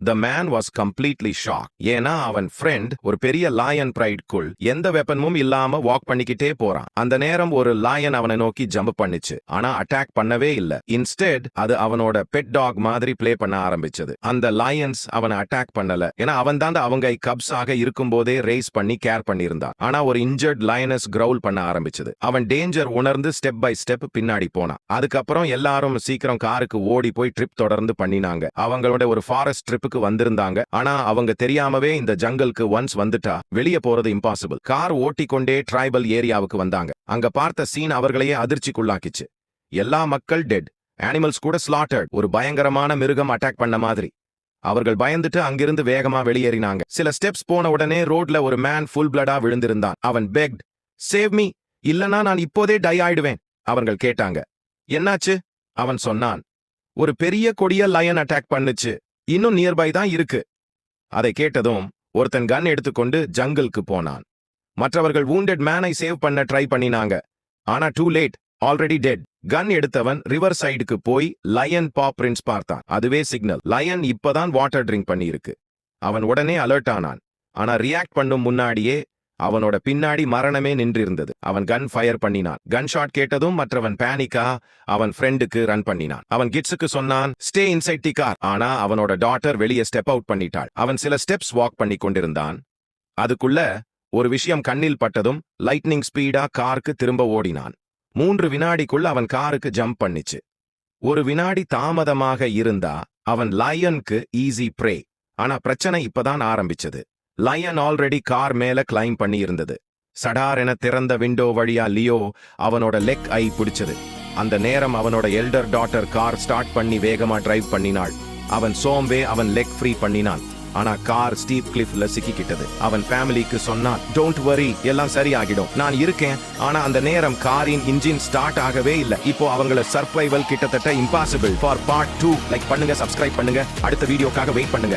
The man was completely shocked. ஏன்னா அவன் friend ஒரு பெரிய லயன் பிரைட்குள் எந்த வெப்பனும் இல்லாம வாக் பண்ணிக்கிட்டே போறான். அந்த நேரம் ஒரு லயன் அவனை நோக்கி ஜம்ப் பண்ணுச்சு. ஆனா அட்டாக் பண்ணவே இல்ல. இன்ஸ்டெட் அது அவனோட பெட் டாக் மாதிரி ப்ளே பண்ண ஆரம்பிச்சது. அந்த லயன்ஸ் அவனை அட்டாக் பண்ணல. ஏன்னா அவன் தான் அவங்க கப்ஸ் ஆக இருக்கும் போதே ரேஸ் பண்ணி கேர் பண்ணியிருந்தான். ஆனா ஒரு இன்ஜர்ட் லயனஸ் கிரவுல் பண்ண ஆரம்பிச்சது. அவன் டேஞ்சர் உணர்ந்து ஸ்டெப் பை ஸ்டெப் பின்னாடி போனான். அதுக்கப்புறம் எல்லாரும் சீக்கிரம் காருக்கு ஓடி போய் ட்ரிப் தொடர்ந்து பண்ணினாங்க. அவங்களோட ஒரு ஃபாரஸ்ட் ட்ரிப்புக்கு வந்திருந்தாங்க. ஆனா அவங்க தெரியாமவே இந்த ஜங்கலுக்கு ஒன்ஸ் வந்துட்டா வெளியே போறது இம்பாசிபிள். கார் ஓட்டிக்கொண்டே ட்ரைபல் ஏரியாவுக்கு வந்தாங்க. அங்க பார்த்த சீன் அவர்களையே அதிர்ச்சிக்குள்ளாக்கிச்சு. எல்லா மக்கள் டெட், அனிமல்ஸ் கூட ஸ்லாட்டர்ட். ஒரு பயங்கரமான மிருகம் அட்டாக் பண்ண மாதிரி. அவர்கள் பயந்துட்டு அங்கிருந்து வேகமா வெளியேறினாங்க. சில ஸ்டெப்ஸ் போன உடனே ரோட்ல ஒரு மேன் ஃபுல் பிளடா விழுந்திருந்தான். அவன் பெக்ட், சேவ் மீ, இல்லனா நான் இப்போதே டை ஆயிடுவேன். அவர்கள் கேட்டாங்க, என்னாச்சு? அவன் சொன்னான், ஒரு பெரிய கொடிய லயன் அட்டாக் பண்ணுச்சு, இன்னும் நியர்பை தான் இருக்கு. அதை கேட்டதும் ஒருத்தன் கன் எடுத்துக்கொண்டு ஜங்கலுக்கு போனான். மற்றவர்கள் வூண்டட் மேனை சேவ் பண்ண ட்ரை பண்ணினாங்க. ஆனா டூ லேட், ஆல்ரெடி டெட். கன் எடுத்தவன் ரிவர் சைடுக்கு போய் லயன் பா பிரிண்ட்ஸ் பார்த்தான். அதுவே சிக்னல். லயன் இப்பதான் வாட்டர் ட்ரிங்க் பண்ணி இருக்கு. அவன் உடனே அலர்ட் ஆனான். ஆனா ரியாக்ட் பண்ணும் முன்னாடியே அவனோட பின்னாடி மரணமே நின்றிருந்தது. அவன் கன் ஃபயர் பண்ணினான். கன் ஷாட் கேட்டதும் மற்றவன் பேனிக்கா அவன் ஃப்ரெண்டுக்கு ரன் பண்ணினான். அவன் கிட்ஸுக்கு சொன்னான், ஸ்டே இன்சைட் தி கார். ஆனா அவனோட டாட்டர் வெளியே ஸ்டெப் அவுட் பண்ணிட்டாள். அவன் சில ஸ்டெப்ஸ் வாக் பண்ணி கொண்டிருந்தான். அதுக்குள்ள ஒரு விஷயம் கண்ணில் பட்டதும் லைட்னிங் ஸ்பீடா காருக்கு திரும்ப ஓடினான். 3 வினாடிக்குள்ள அவன் காருக்கு ஜம்ப் பண்ணிச்சு. ஒரு வினாடி தாமதமாக இருந்தா அவன் லயனுக்கு ஈஸி ப்ரே. ஆனா பிரச்சனை இப்பதான் ஆரம்பிச்சது. லயன் ஆல்ரெடி கார் மேல கிளைம் பண்ணி இருந்தது. சடார் என திறந்த விண்டோ வழியா லியோ அவனோட லெக் ஐ பிடிச்சது. அந்த நேரம் அவனோட எல்டர் டாட்டர் கார் ஸ்டார்ட் பண்ணி வேகமா டிரைவ் பண்ணினாள். அவன் சோம்பே அவன் லெக் ஃப்ரீ பண்ணினான். ஆனா கார் ஸ்டீப் கிளிஃப்ல சிக்கிக்கிட்டது. அவன் ஃபேமிலிக்கு சொன்னான், டோன்ட் வரி, எல்லாம் சரியாகிடும், நான் இருக்கேன். ஆனா அந்த நேரம் காரின் இன்ஜின் ஸ்டார்ட் ஆகவே இல்ல. இப்போ அவங்கள சர்வைவல் கிட்டத்தட்ட இம்பாசிபிள். ஃபார் பார்ட் 2 லைக் பண்ணுங்க, சப்ஸ்கிரைப் பண்ணுங்க, அடுத்த வீடியோக்காக வெயிட் பண்ணுங்க.